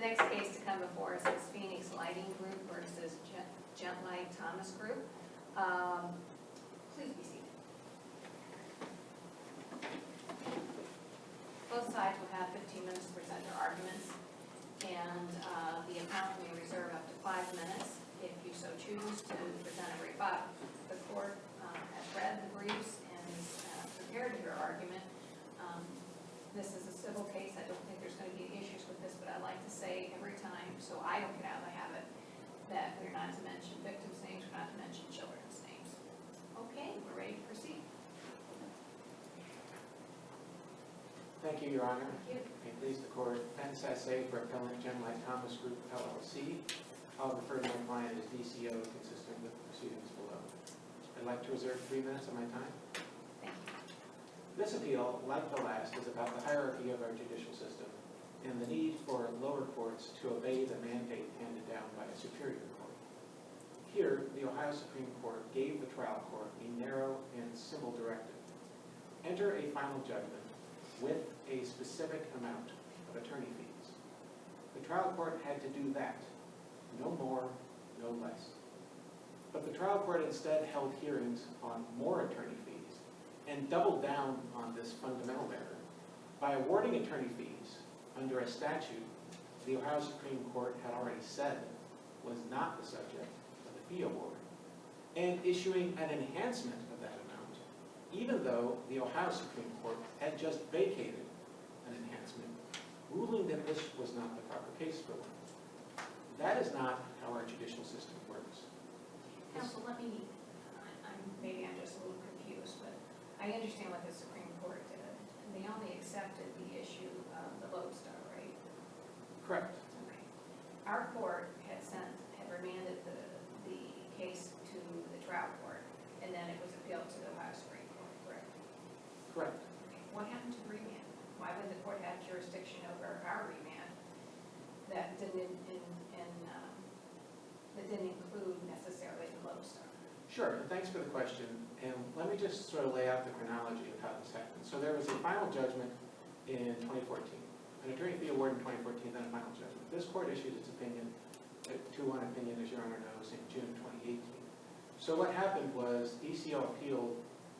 next case to come before us is Phoenix Lighting Group versus Genlyte Thomas Group. Please be seated. Both sides will have 15 minutes to present their arguments, and the appellant may reserve up to 5 minutes if you so choose to present a rebuttal. The court has read the briefs and is prepared your argument. This is a civil case. I don't think there's going to be issues with this, but I like to say every time, so I don't get out of the habit, that we're not to mention victims' names, we're not to mention children's names. Okay, we're ready to proceed. Thank you, Your Honor. Thank you. May it please the Court, Pence SA for Appellant Genlyte Thomas Group, LLC. I'll refer to my client as DCO, consistent with the proceedings below. I'd like to reserve 3 minutes of my time. Thank you. This appeal, like the last, is about the hierarchy of our judicial system and the need for lower courts to obey the mandate handed down by a superior court. Here, the Ohio Supreme Court gave the trial court a narrow and simple directive. Enter a final judgment with a specific amount of attorney fees. The trial court had to do that, no more, no less. But the trial court instead held hearings on more attorney fees and doubled down on this fundamental error by awarding attorney fees under a statute the Ohio Supreme Court had already said was not the subject of the fee award, and issuing an enhancement of that amount, even though the Ohio Supreme Court had just vacated an enhancement, ruling that this was not the proper case for one. That is not how our judicial system works. Counsel, maybe I'm just a little confused, but I understand what the Supreme Court did. They only accepted the issue of the lodestar, right? Correct. Okay. Our court had remanded the case to the trial court, and then it was appealed to the Ohio Supreme Court, correct? Correct. Okay. What happened to remand? Why would the court have jurisdiction over our remand that didn't include necessarily the lodestar? Sure, and thanks for the question. And let me just sort of lay out the chronology of how this happened. So there was a final judgment in 2014, an attorney fee award in 2014, then a final judgment. This court issued its opinion, a 2-1 opinion, as Your Honor knows, in June 2018. So what happened was DCO appealed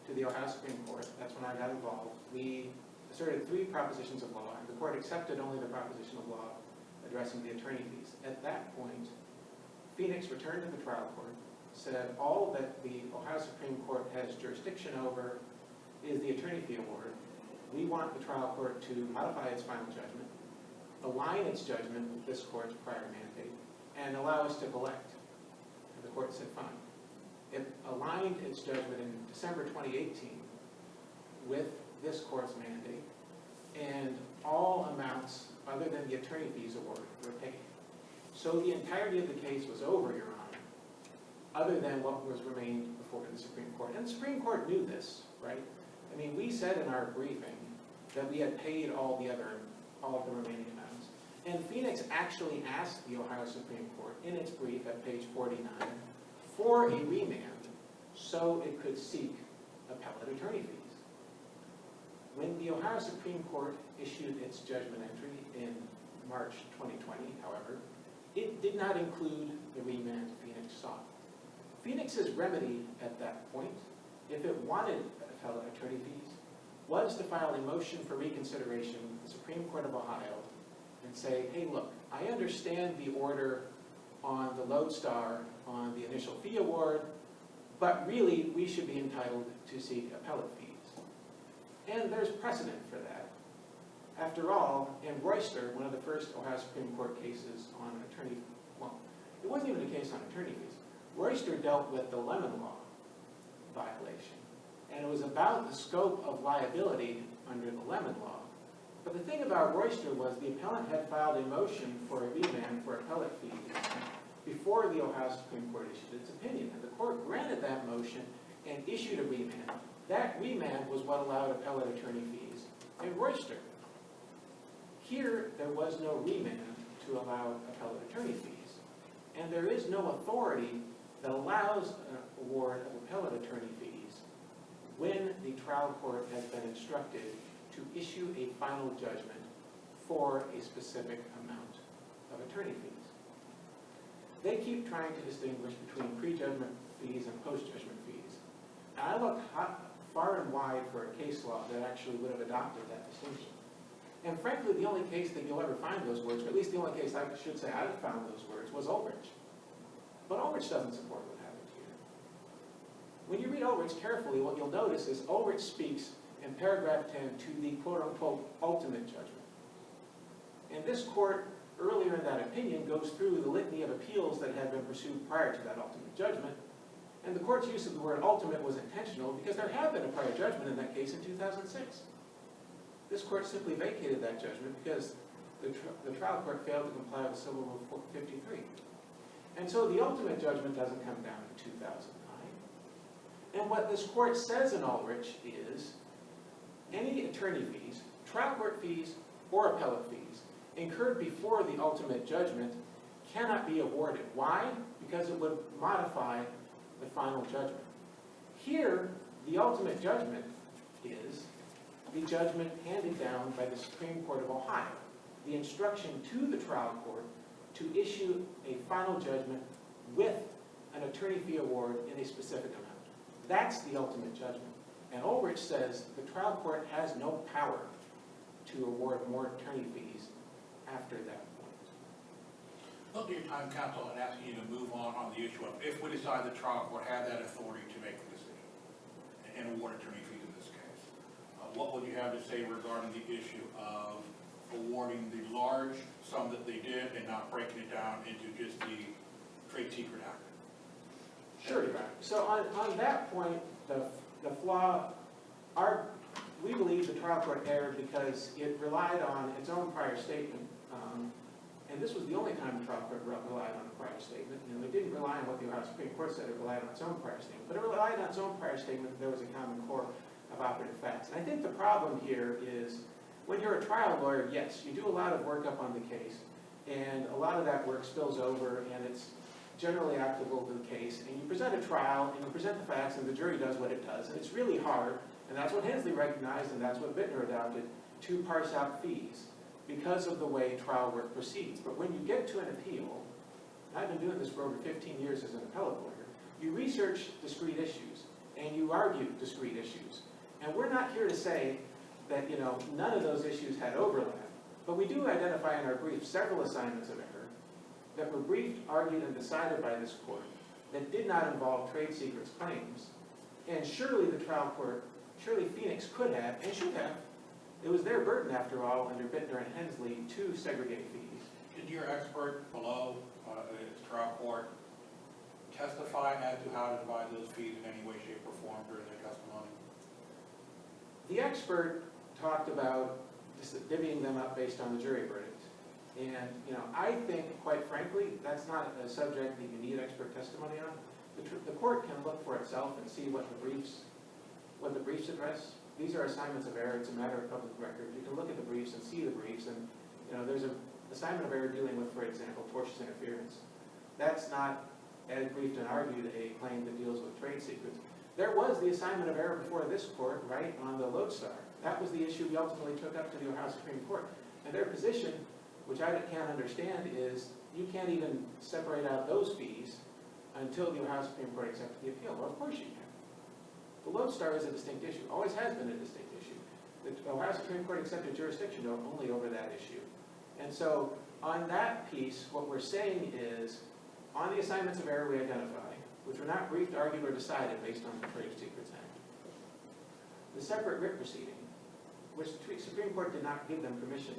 to the Ohio Supreme Court. That's when I got involved. We asserted 3 propositions of law, and the court accepted only the proposition of law addressing the attorney fees. At that point, Phoenix returned to the trial court, said all that the Ohio Supreme Court has jurisdiction over is the attorney fee award. We want the trial court to modify its final judgment, align its judgment with this court's prior mandate, and allow us to collect. And the court said fine. It aligned its judgment in December 2018 with this court's mandate, and all amounts other than the attorney fees award were paid. So the entirety of the case was over, Your Honor, other than what was remained before the Supreme Court. And the Supreme Court knew this, right? I mean, we said in our briefing that we had paid all of the remaining amounts. And Phoenix actually asked the Ohio Supreme Court in its brief at page 49 for a remand so it could seek appellate attorney fees. When the Ohio Supreme Court issued its judgment entry in March 2020, however, it did not include the remand Phoenix sought. Phoenix's remedy at that point, if it wanted appellate attorney fees, was to file a motion for reconsideration with the Supreme Court of Ohio and say, hey, look, I understand the order on the lodestar on the initial fee award, but really we should be entitled to seek appellate fees. And there's precedent for that. After all, in Royster, one of the first Ohio Supreme Court cases on attorney, well, it wasn't even a case on attorney fees. Royster dealt with the Lemon Law violation, and it was about the scope of liability under the Lemon Law. But the thing about Royster was the appellant had filed a motion for a remand for appellate fees before the Ohio Supreme Court issued its opinion, and the court granted that motion and issued a remand. That remand was what allowed appellate attorney fees in Royster. Here, there was no remand to allow appellate attorney fees, and there is no authority that allows an award of appellate attorney fees when the trial court has been instructed to issue a final judgment for a specific amount of attorney fees. They keep trying to distinguish between pre-judgment fees and post-judgment fees. And I looked far and wide for a case law that actually would have adopted that distinction. And frankly, the only case that you'll ever find those words, or at least the only case I should say I've found those words, was Ulrich. But Ulrich doesn't support what happened here. When you read Ulrich carefully, what you'll notice is Ulrich speaks in paragraph 10 to the quote-unquote ultimate judgment. And this court, earlier in that opinion, goes through the litany of appeals that had been pursued prior to that ultimate judgment. And the court's use of the word ultimate was intentional because there had been a prior judgment in that case in 2006. This court simply vacated that judgment because the trial court failed to comply with Civil Rule 53. And so the ultimate judgment doesn't come down in 2009. And what this court says in Ulrich is any attorney fees, trial court fees, or appellate fees incurred before the ultimate judgment cannot be awarded. Why? Because it would modify the final judgment. Here, the ultimate judgment is the judgment handed down by the Supreme Court of Ohio, the instruction to the trial court to issue a final judgment with an attorney fee award in a specific amount. That's the ultimate judgment. And Ulrich says the trial court has no power to award more attorney fees after that point. Look at your time, counsel, and asking you to move on the issue of if we decide the trial court had that authority to make the decision and award attorney fees in this case. What would you have to say regarding the issue of awarding the large sum that they did and not breaking it down into just the trade secret act? Sure, Your Honor. So on that point, the flaw, we believe the trial court erred because it relied on its own prior statement. And this was the only time the trial court relied on a prior statement. You know, it didn't rely on what the Ohio Supreme Court said, it relied on its own prior statement. But it relied on its own prior statement that there was a common core of operative facts. And I think the problem here is when you're a trial lawyer, yes, you do a lot of work up on the case, and a lot of that work spills over, and it's generally applicable to the case, and you present a trial, and you present the facts, and the jury does what it does, and it's really hard, and that's what Hensley recognized, and that's what Bittner adopted, to parse out fees because of the way trial work proceeds. But when you get to an appeal, and I've been doing this for over 15 years as an appellate lawyer, you research discrete issues, and you argue discrete issues. And we're not here to say that, you know, none of those issues had overlap, but we do identify in our brief several assignments of error that were briefed, argued, and decided by this court that did not involve trade secrets claims. And surely the trial court, surely Phoenix could have and should have. It was their burden, after all, under Bittner and Hensley, to segregate fees. Did your expert below the trial court testify as to how to divide those fees in any way, shape, or form during their testimony? The expert talked about divvying them up based on the jury verdict. And, you know, I think, quite frankly, that's not a subject that you need expert testimony on. The court can look for itself and see what the briefs address. These are assignments of error. It's a matter of public record. You can look at the briefs and see the briefs, and, you know, there's an assignment of error dealing with, for example, tortious interference. That's not, as briefed and argued, a claim that deals with trade secrets. There was the assignment of error before this court, right, on the lodestar. That was the issue we ultimately took up to the Ohio Supreme Court. And their position, which I can't understand, is you can't even separate out those fees until the Ohio Supreme Court accepted the appeal. Well, of course you can. The lodestar is a distinct issue, always has been a distinct issue. The Ohio Supreme Court accepted jurisdiction only over that issue. And so on that piece, what we're saying is, on the assignments of error we identify, which were not briefed, argued, or decided based on the Trade Secrets Act, the separate writ proceeding, which the Supreme Court did not give them permission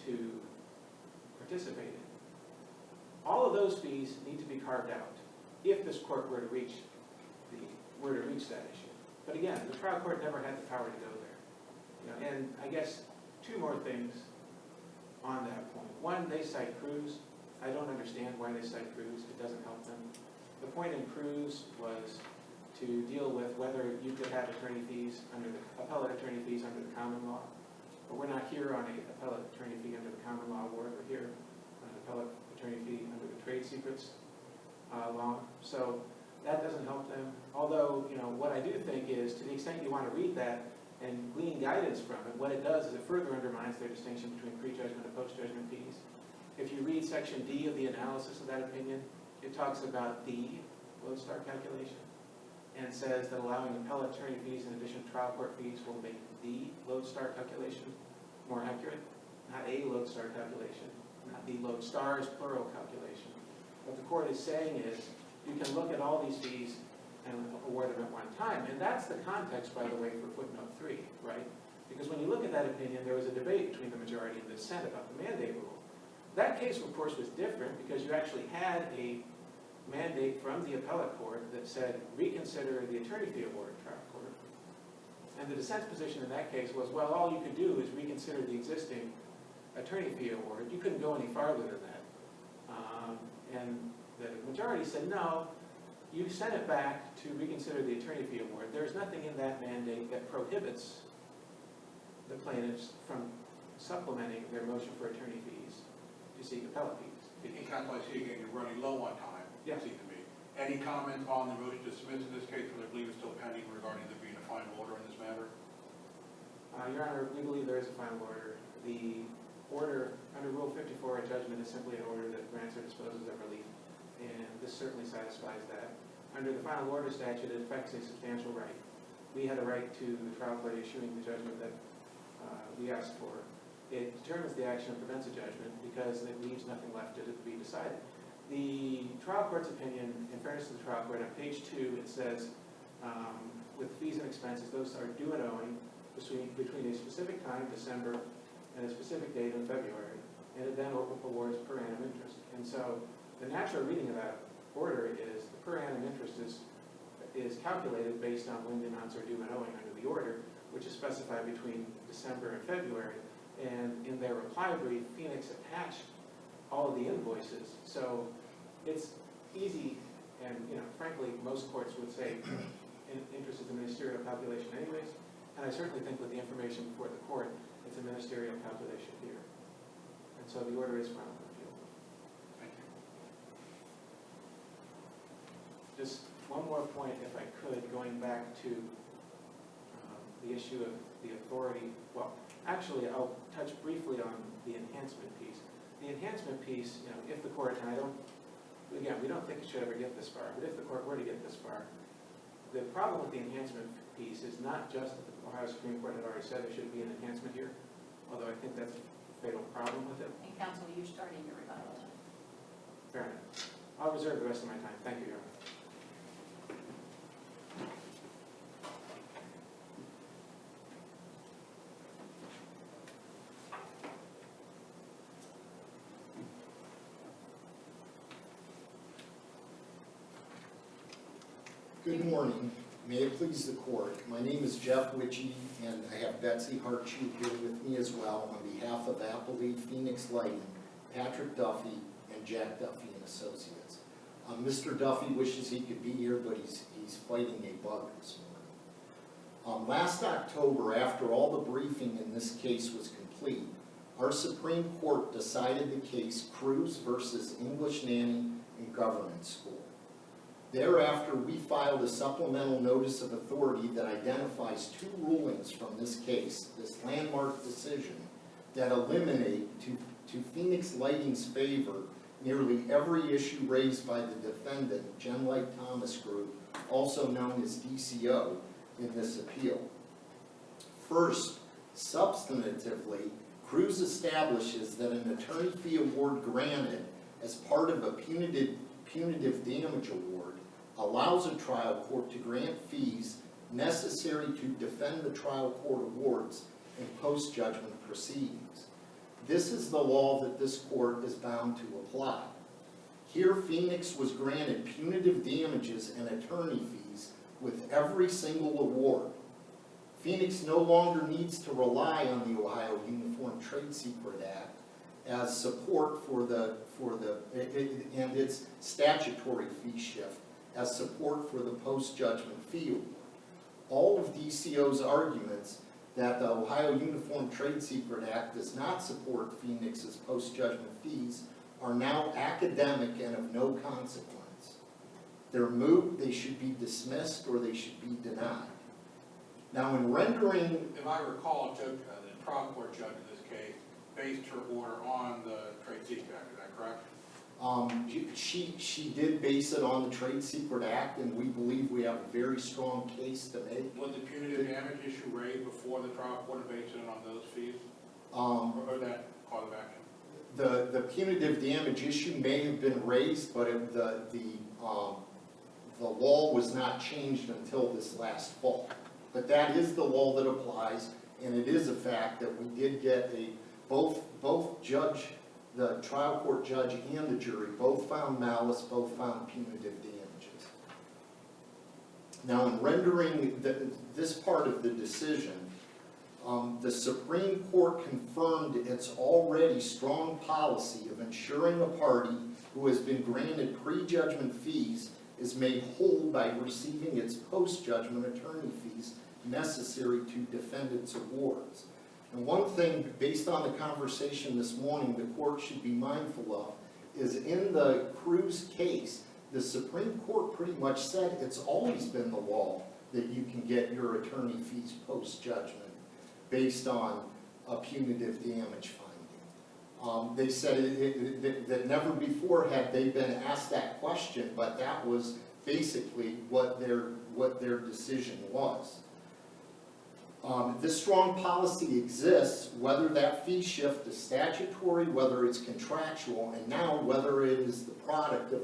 to participate in, all of those fees need to be carved out if this court were to reach that issue. But again, the trial court never had the power to go there. You know, and I guess two more things on that point. One, they cite Cruz. I don't understand why they cite Cruz. It doesn't help them. The point in Cruz was to deal with whether you could have attorney fees under the appellate attorney fees under the common law. But we're not here on an appellate attorney fee under the common law award. We're here on an appellate attorney fee under the trade secrets law. So that doesn't help them. Although, you know, what I do think is, to the extent you want to read that and glean guidance from it, what it does is it further undermines their distinction between pre-judgment and post-judgment fees. If you read section D of the analysis of that opinion, it talks about the lodestar calculation and says that allowing appellate attorney fees in addition to trial court fees will make the lodestar calculation more accurate, not a lodestar calculation, not the lodestars plural calculation. What the court is saying is you can look at all these fees and award them at one time. And that's the context, by the way, for footnote 3, right? Because when you look at that opinion, there was a debate between the majority and the dissent about the mandate rule. That case, of course, was different because you actually had a mandate from the appellate court that said reconsider the attorney fee award in trial court. And the dissent's position in that case was, well, all you could do is reconsider the existing attorney fee award. You couldn't go any farther than that. And the majority said, no, you sent it back to reconsider the attorney fee award. There's nothing in that mandate that prohibits the plaintiffs from supplementing their motion for attorney fees to seek appellate fees. In counsel, I see again, you're running low on time, Yeah. it seems to me. Any comment on the motion to dismiss in this case, whether I believe it's still pending regarding there being a final order in this matter? Your Honor, we believe there is a final order. The order under Rule 54, a judgment is simply an order that grants or disposes of relief, and this certainly satisfies that. Under the final order statute, it affects a substantial right. We had a right to the trial court issuing the judgment that we asked for. It determines the action and prevents a judgment because it leaves nothing left to be decided. The trial court's opinion, in fairness to the trial court, on page 2, it says, with fees and expenses, those are due and owing between a specific time, December, and a specific date in February, and it then awards per annum interest. And so the natural reading of that order is the per annum interest is calculated based on when the amounts are due and owing under the order, which is specified between December and February. And in their reply brief, Phoenix attached all of the invoices. So it's easy, and frankly, most courts would say interest is a ministerial calculation anyways. And I certainly think with the information before the court, it's a ministerial calculation here. And so the order is final and appealable. Thank you. Just one more point, if I could, going back to the issue of the authority. Well, actually, I'll touch briefly on the enhancement piece. The enhancement piece, if the court, and again, we don't think it should ever get this far, but if the court were to get this far, the problem with the enhancement piece is not just that the Ohio Supreme Court had already said there should be an enhancement here, although I think that's a fatal problem with it. And counsel, you're starting your rebuttal time. Fair enough. I'll reserve the rest of my time. Thank you, Your Honor. Good morning. May it please the court. My name is Jeff Witchey, and I have Betsy Hartshoe here with me as well on behalf of Appleby, Phoenix Lighting, Patrick Duffy, and Jack Duffy and Associates. Mr. Duffy wishes he could be here, but he's fighting a bug this morning. Last October, after all the briefing in this case was complete, our Supreme Court decided the case Cruz versus English Nanny and Government School. Thereafter, we filed a supplemental notice of authority that identifies 2 rulings from this case, this landmark decision, that eliminate, to Phoenix Lighting's favor, nearly every issue raised by the defendant, Genlyte Thomas Group, also known as DCO, in this appeal. First, substantively, Cruz establishes that an attorney fee award granted as part of a punitive damage award allows a trial court to grant fees necessary to defend the trial court awards in post-judgment proceedings. This is the law that this court is bound to apply. Here, Phoenix was granted punitive damages and attorney fees with every single award. Phoenix no longer needs to rely on the Ohio Uniform Trade Secret Act as support and its statutory fee shift as support for the post-judgment fee award. All of DCO's arguments that the Ohio Uniform Trade Secret Act does not support Phoenix's post-judgment fees are now academic and of no consequence. They're moot, they should be dismissed, or they should be denied. Now, in rendering... If I recall, the trial court judge in this case based her order on the Trade Secret Act, is that correct? She did base it on the Trade Secret Act, and we believe we have a very strong case to make. Was the punitive damage issue raised before the trial court based it on those fees? Um, Or that cause of action? The punitive damage issue may have been raised, but the law was not changed until this last fall. But that is the law that applies, and it is a fact that we did get both the trial court judge and the jury both found malice, both found punitive damages. Now, in rendering this part of the decision, the Supreme Court confirmed its already strong policy of ensuring a party who has been granted prejudgment fees is made whole by receiving its post-judgment attorney fees necessary to defend its awards. And one thing, based on the conversation this morning, the court should be mindful of is in the Cruz case, the Supreme Court pretty much said it's always been the law that you can get your attorney fees post-judgment based on a punitive damage finding. They said that never before had they been asked that question, but that was basically what their decision was. This strong policy exists whether that fee shift is statutory, whether it's contractual, and now whether it is the product of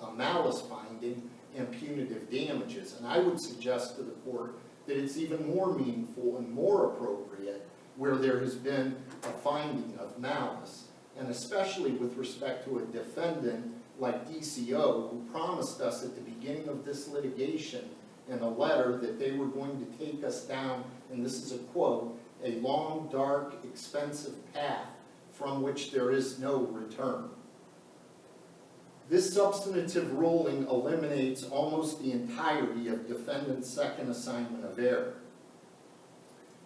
a malice finding and punitive damages. And I would suggest to the court that it's even more meaningful and more appropriate where there has been a finding of malice, and especially with respect to a defendant like DCO who promised us at the beginning of this litigation in a letter that they were going to take us down, and this is a quote, a long, dark, expensive path from which there is no return. This substantive ruling eliminates almost the entirety of defendant's second assignment of error.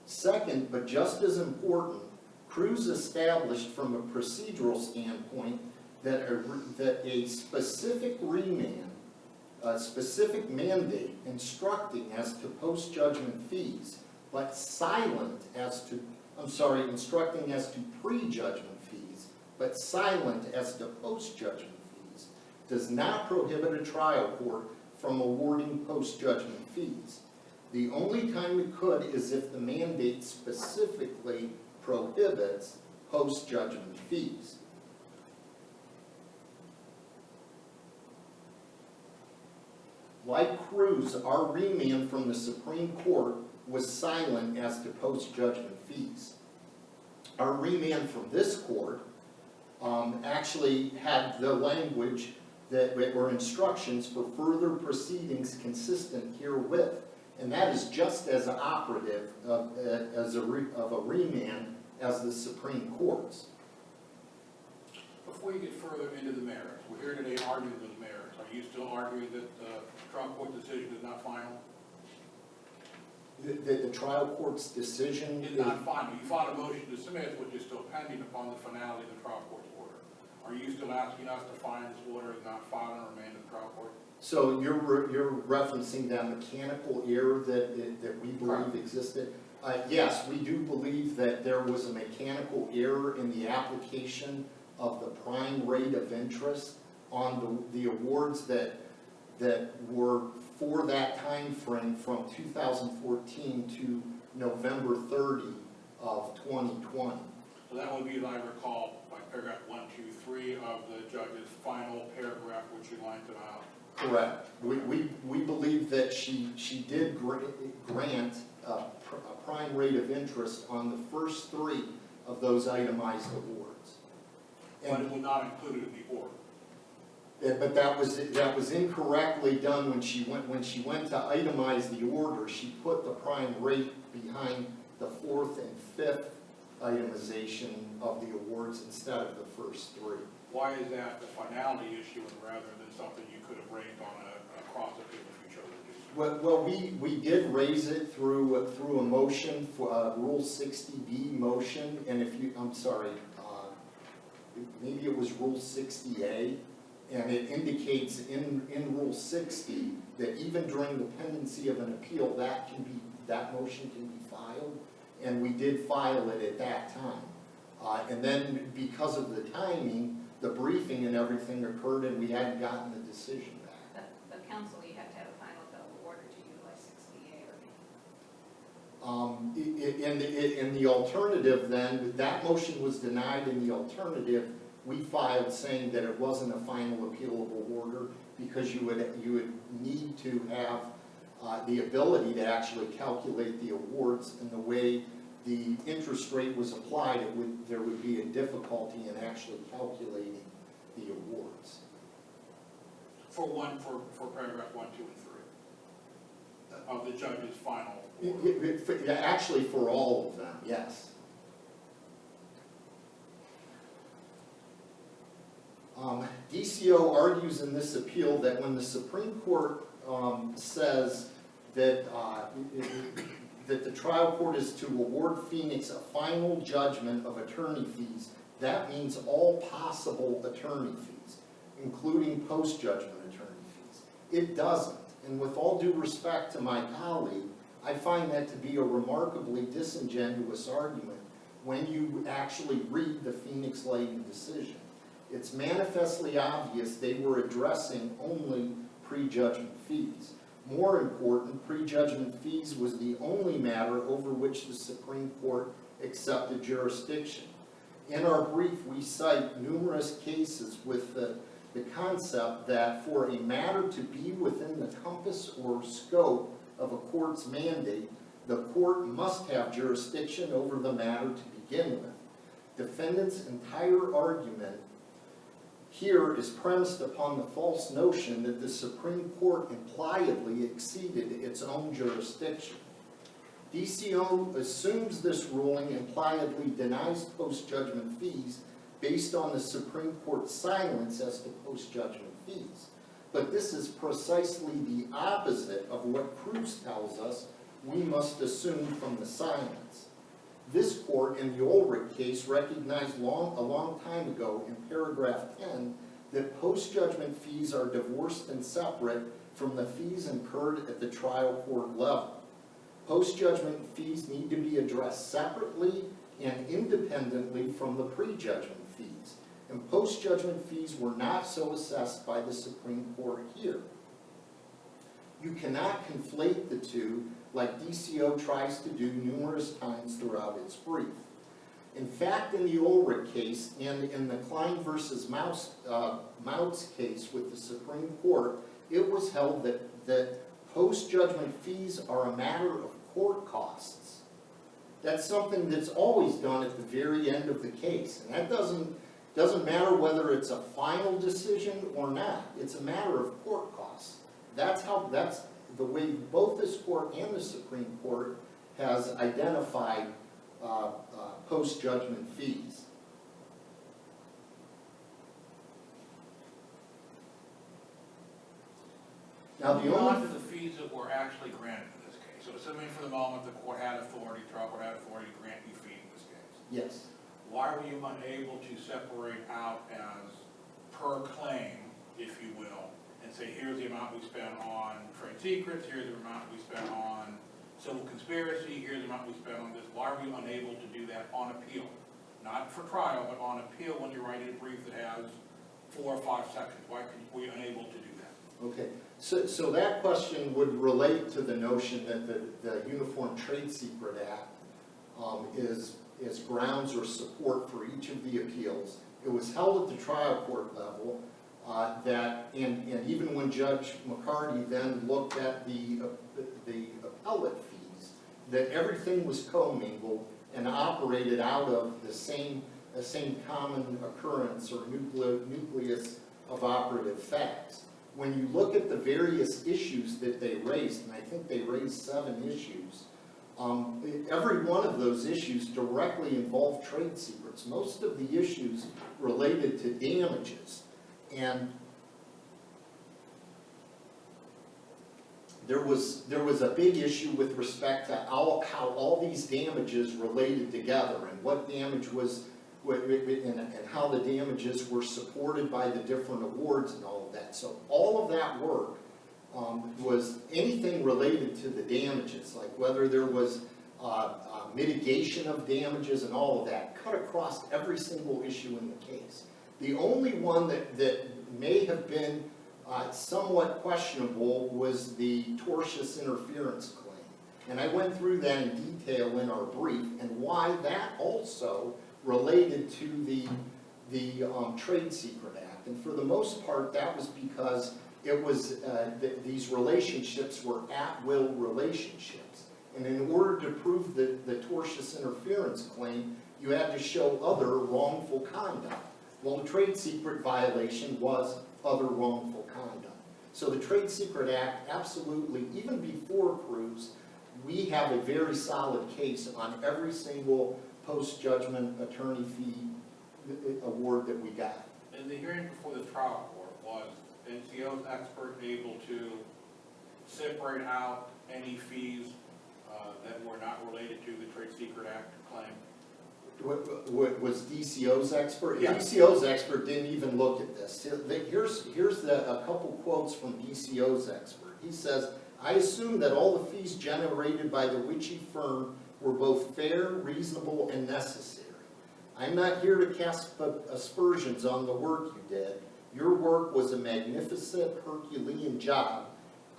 Second, but just as important, Cruz established from a procedural standpoint that a specific remand, a specific mandate instructing as to post-judgment fees, but silent as to, instructing as to pre-judgment fees, but silent as to post-judgment fees, does not prohibit a trial court from awarding post-judgment fees. The only time it could is if the mandate specifically prohibits post-judgment fees. Like Cruz, our remand from the Supreme Court was silent as to post-judgment fees. Our remand from this court actually had the language that were instructions for further proceedings consistent herewith, and that is just as operative of a remand as the Supreme Court's. Before you get further into the merits, we're here today arguing those merits. Are you still arguing that the trial court decision is not final? The trial court's decision Is not final. You filed a motion to dismiss, which is still pending upon the finality of the trial court's order. Are you still asking us to find this order is not final and remain in the trial court? So you're referencing that mechanical error that we believe existed? Yes, we do believe that there was a mechanical error in the application of the prime rate of interest on the awards that were for that time frame from 2014 to November 30 of 2020. So that would be, as I recall, by paragraph 1, 2, 3 of the judge's final paragraph, which you lined it out. Correct. We believe that she did grant a prime rate of interest on the first 3 of those itemized awards. But it was not included in the order. But that was incorrectly done when she went to itemize the order. She put the prime rate behind the 4th and 5th itemization of the awards instead of the first 3. Why is that the finality issue rather than something you could have raised on a cross appeal if you chose to do so? Well, we did raise it through a motion, for Rule 60B motion, and if you, I'm sorry, maybe it was Rule 60A, and it indicates in Rule 60 that even during the pendency of an appeal, that motion can be filed, and we did file it at that time. And then because of the timing, the briefing and everything occurred and we hadn't gotten the decision back. The council, you have to have a final bill of order to utilize 60A or B. In the alternative then, that motion was denied. In the alternative, we filed saying that it wasn't a final appealable order because you would need to have the ability to actually calculate the awards, and the way the interest rate was applied, there would be a difficulty in actually calculating the awards. For paragraph 1, 2, and 3 of the judge's final order. Actually, for all of them, yes. DCO argues in this appeal that when the Supreme Court says that that the trial court is to award Phoenix a final judgment of attorney fees, that means all possible attorney fees, including post-judgment attorney fees. It doesn't, and with all due respect to my colleague, I find that to be a remarkably disingenuous argument when you actually read the Phoenix Lighting decision. It's manifestly obvious they were addressing only prejudgment fees. More important, prejudgment fees was the only matter over which the Supreme Court accepted jurisdiction. In our brief, we cite numerous cases with the concept that for a matter to be within the compass or scope of a court's mandate, the court must have jurisdiction over the matter to begin with. Defendant's entire argument here is premised upon the false notion that the Supreme Court impliedly exceeded its own jurisdiction. DCO assumes this ruling impliedly denies post-judgment fees based on the Supreme Court's silence as to post-judgment fees. But this is precisely the opposite of what Cruz tells us we must assume from the silence. This court in the Ulrich case recognized a long time ago in paragraph 10 that post-judgment fees are divorced and separate from the fees incurred at the trial court level. Post-judgment fees need to be addressed separately and independently from the pre-judgment fees. And post-judgment fees were not so assessed by the Supreme Court here. You cannot conflate the two like DCO tries to do numerous times throughout its brief. In fact, in the Ulrich case and in the Klein versus Mouts case with the Supreme Court, it was held that post-judgment fees are a matter of court costs. That's something that's always done at the very end of the case. And that doesn't matter whether it's a final decision or not. It's a matter of court costs. That's the way both this court and the Supreme Court has identified post-judgment fees. Now the only the fees that were actually granted in this case. So assuming for the moment the court had authority, trial court had authority to grant you fees in this case. Yes. Why were you unable to separate out as per claim, if you will, and say here's the amount we spent on trade secrets, here's the amount we spent on civil conspiracy, here's the amount we spent on this? Why were you unable to do that on appeal? Not for trial, but on appeal when you're writing a brief that has 4 or 5 sections. Why were you unable to do that? Okay, so that question would relate to the notion that the Uniform Trade Secret Act is grounds or support for each of the appeals. It was held at the trial court level and even when Judge McCarty then looked at the appellate fees, that everything was commingled and operated out of the same common occurrence or nucleus of operative facts. When you look at the various issues that they raised, and I think they raised 7 issues, every one of those issues directly involved trade secrets. Most of the issues related to damages. And there was a big issue with respect to how all these damages related together and what damage was, and how the damages were supported by the different awards and all of that. So all of that work was anything related to the damages, like whether there was mitigation of damages and all of that, cut across every single issue in the case. The only one that may have been somewhat questionable was the tortious interference claim. And I went through that in detail in our brief, and why that also related to the Trade Secret Act. And for the most part, that was because it was, these relationships were at-will relationships. And in order to prove the tortious interference claim, you had to show other wrongful conduct. Well, the trade secret violation was other wrongful conduct. So the Trade Secret Act, absolutely, even before Cruz, we have a very solid case on every single post-judgment attorney fee award that we got. In the hearing before the trial court, was NCO's expert able to separate out any fees that were not related to the Trade Secret Act claim? What was DCO's expert? Yeah. DCO's expert didn't even look at this. Here's a couple quotes from DCO's expert. He says, "I assume that all the fees generated by the Witchy firm were both fair, reasonable, and necessary. I'm not here to cast aspersions on the work you did. Your work was a magnificent Herculean job.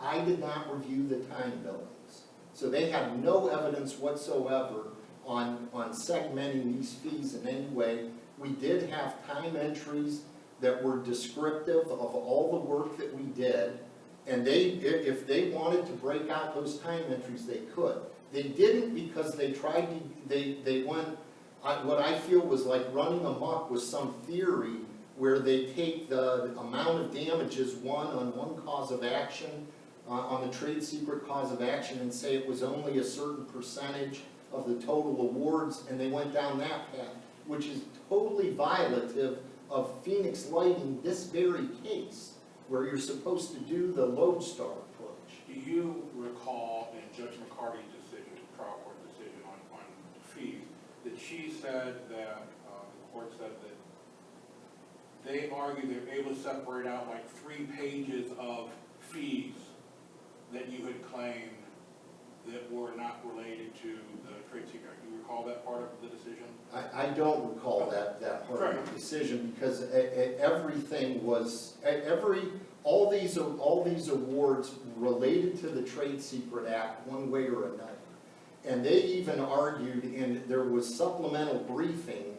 I did not review the time billings." So they have no evidence whatsoever on segmenting these fees in any way. We did have time entries that were descriptive of all the work that we did, and if they wanted to break out those time entries, they could. They didn't because they tried to, they went, what I feel was like running amok with some theory where they take the amount of damages won on one cause of action, on the trade secret cause of action, and say it was only a certain percentage of the total awards, and they went down that path, which is totally violative of Phoenix Lighting, this very case, where you're supposed to do the lodestar approach. Do you recall in Judge McCarty's decision, trial court decision on fees, that she said that, the court said that they argued they were able to separate out like 3 pages of fees that you had claimed that were not related to the trade secret? Do you recall that part of the decision? I don't recall that part of the decision, because everything was, all these awards related to the Trade Secret Act one way or another. And they even argued, and there was supplemental briefing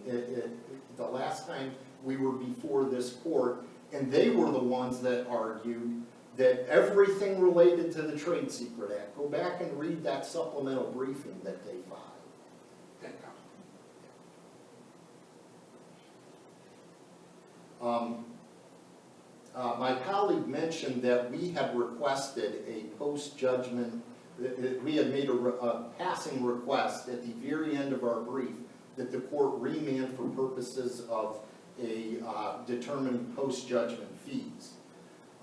the last time we were before this court, and they were the ones that argued that everything related to the Trade Secret Act. Go back and read that supplemental briefing that they filed. Thank you. My colleague mentioned that we had requested a post-judgment, that we had made a passing request at the very end of our brief that the court remand for purposes of determining post-judgment fees.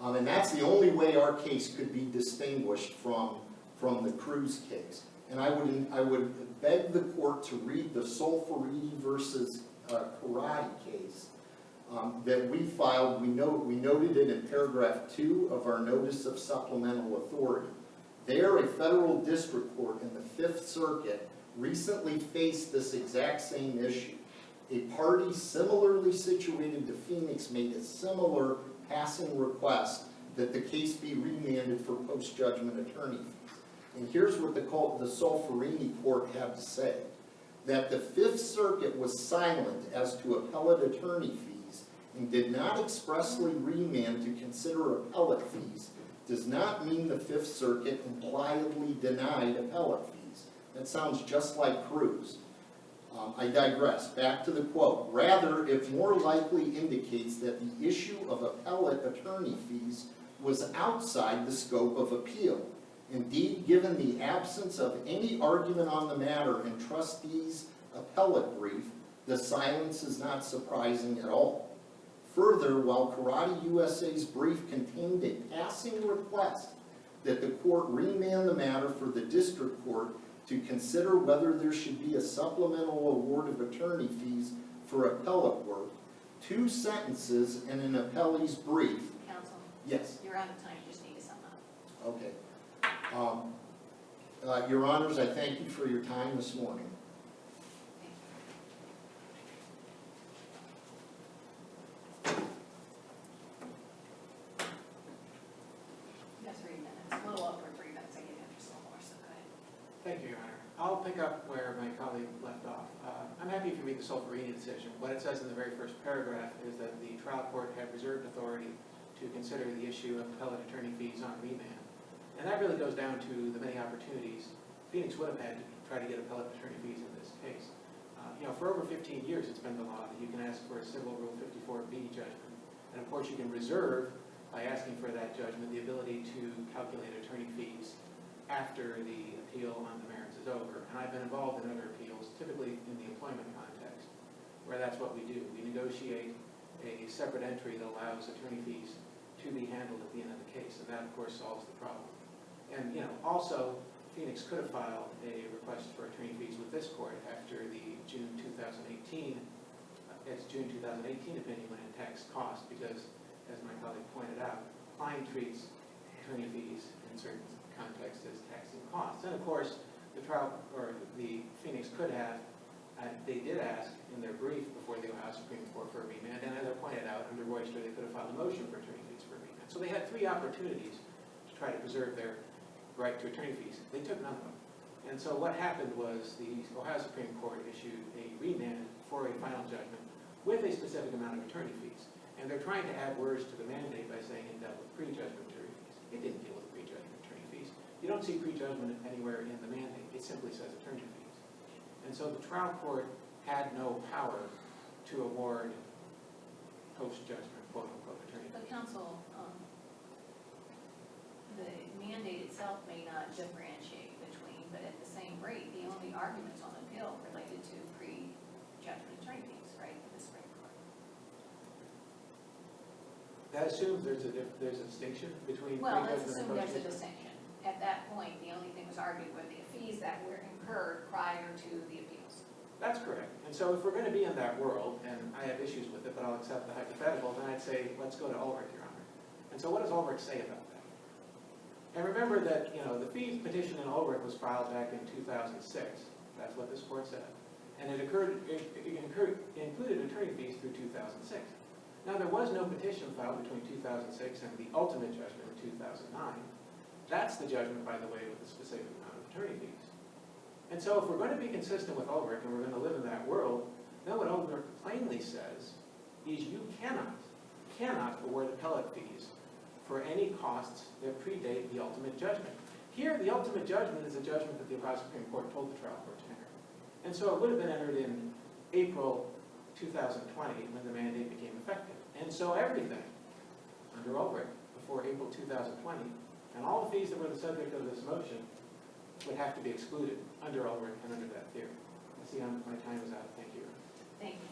And that's the only way our case could be distinguished from the Cruz case. And I would beg the court to read the Solferini versus Karate case that we filed. We noted it in paragraph 2 of our notice of supplemental authority. There, a federal district court in the 5th Circuit recently faced this exact same issue. A party similarly situated to Phoenix made a similar passing request that the case be remanded for post-judgment attorney fees. And here's what the Solferini court had to say: that the 5th Circuit was silent as to appellate attorney fees and did not expressly remand to consider appellate fees does not mean the 5th Circuit impliedly denied appellate fees. That sounds just like Cruz. I digress. Back to the quote. Rather, it more likely indicates that the issue of appellate attorney fees was outside the scope of appeal. Indeed, given the absence of any argument on the matter in trustees' appellate brief, the silence is not surprising at all. Further, while Karate USA's brief contained a passing request that the court remand the matter for the district court to consider whether there should be a supplemental award of attorney fees for appellate work, 2 sentences in an appellee's brief. Counsel? Yes. You're out of time, you just need to sum up. Okay. Your Honors, I thank you for your time this morning. Thank you, Your Honor. I'll pick up where my colleague left off. I'm happy if you read the Solferini decision. What it says in the very first paragraph is that the trial court had reserved authority to consider the issue of appellate attorney fees on remand. And that really goes down to the many opportunities Phoenix would have had to try to get appellate attorney fees in this case. For over 15 years, it's been the law that you can ask for a civil Rule 54B judgment. And of course, you can reserve, by asking for that judgment, the ability to calculate attorney fees after the appeal on the merits is over. And I've been involved in other appeals, typically in the employment context, where that's what we do. We negotiate a separate entry that allows attorney fees to be handled at the end of the case, and that, of course, solves the problem. And, also, Phoenix could have filed a request for attorney fees with this court after the June 2018 opinion when it taxed costs, because, as my colleague pointed out, Klein treats attorney fees in certain contexts as taxing costs. And of course, the Phoenix could have, they did ask in their brief before the Ohio Supreme Court for a remand, and as I pointed out, under Royster, they could have filed a motion for attorney fees for a remand. So they had 3 opportunities to try to preserve their right to attorney fees. They took none of them. And so what happened was the Ohio Supreme Court issued a remand for a final judgment with a specific amount of attorney fees. And they're trying to add words to the mandate by saying it dealt with prejudgment attorney fees. It didn't deal with prejudgment attorney fees. You don't see prejudgment anywhere in the mandate. It simply says attorney fees. And so the trial court had no power to award post-judgment, quote-unquote, attorney fees. But counsel, the mandate itself may not differentiate between, but at the same rate, the only arguments on appeal related to pre-judgment attorney fees, right, in the Supreme Court. That assumes there's a distinction between Well, let's prejudgment and assume there's a post-judgment. distinction. At that point, the only thing was argued were the fees that were incurred prior to the appeals. That's correct. And so if we're going to be in that world, and I have issues with it, but I'll accept the hypothetical, then I'd say, let's go to Ulrich, Your Honor. And so what does Ulrich say about that? And remember that, the fees petition in Ulrich was filed back in 2006. That's what this court said. And it included attorney fees through 2006. Now, there was no petition filed between 2006 and the ultimate judgment in 2009. That's the judgment, by the way, with a specific amount of attorney fees. And so if we're going to be consistent with Ulrich and we're going to live in that world, then what Ulrich plainly says is you cannot award appellate fees for any costs that predate the ultimate judgment. Here, the ultimate judgment is a judgment that the Ohio Supreme Court told the trial court to enter. And so it would have been entered in April 2020 when the mandate became effective. And so everything under Ulrich before April 2020, and all the fees that were the subject of this motion, would have to be excluded under Ulrich and under that theory. I see my time is out. Thank you. Thank you.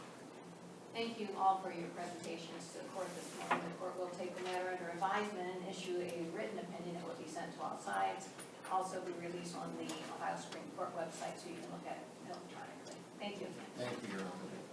Thank you all for your presentations to the court this morning. The court will take the matter under advisement and issue a written opinion that will be sent to all sides. Also be released on the Ohio Supreme Court website so you can look at it electronically. Thank you. Thank you, Your Honor.